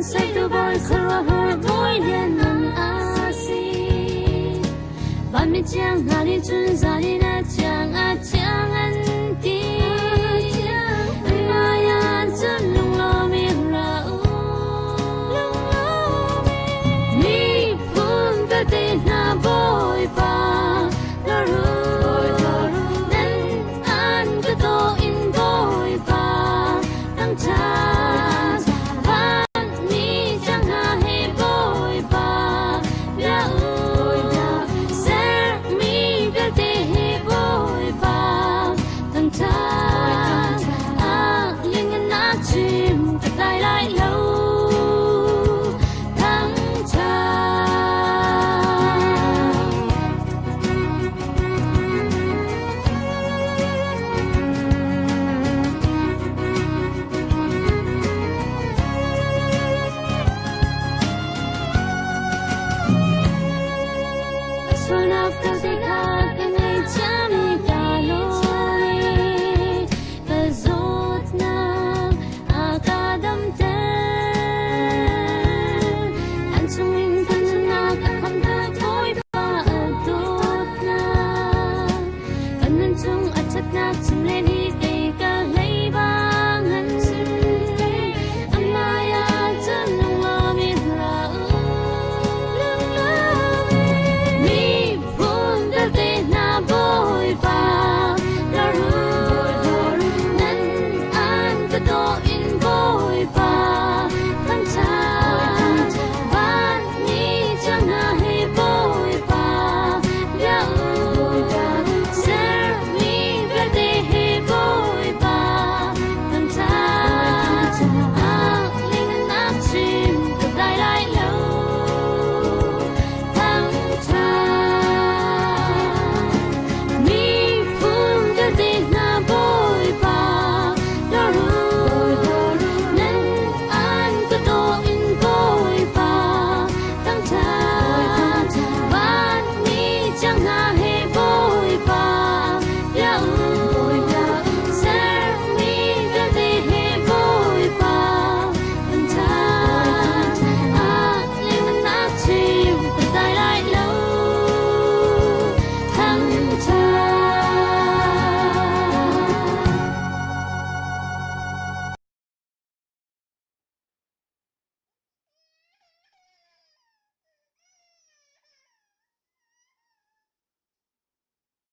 say to boy khara hoi boy len nan asi ban mi chang hari chun zari na chang a chang an ti maya chun lung lo mi ra u mi pun ta te na boy pa la ru nan an ka to in boy pa tang cha chung at chat na chung lên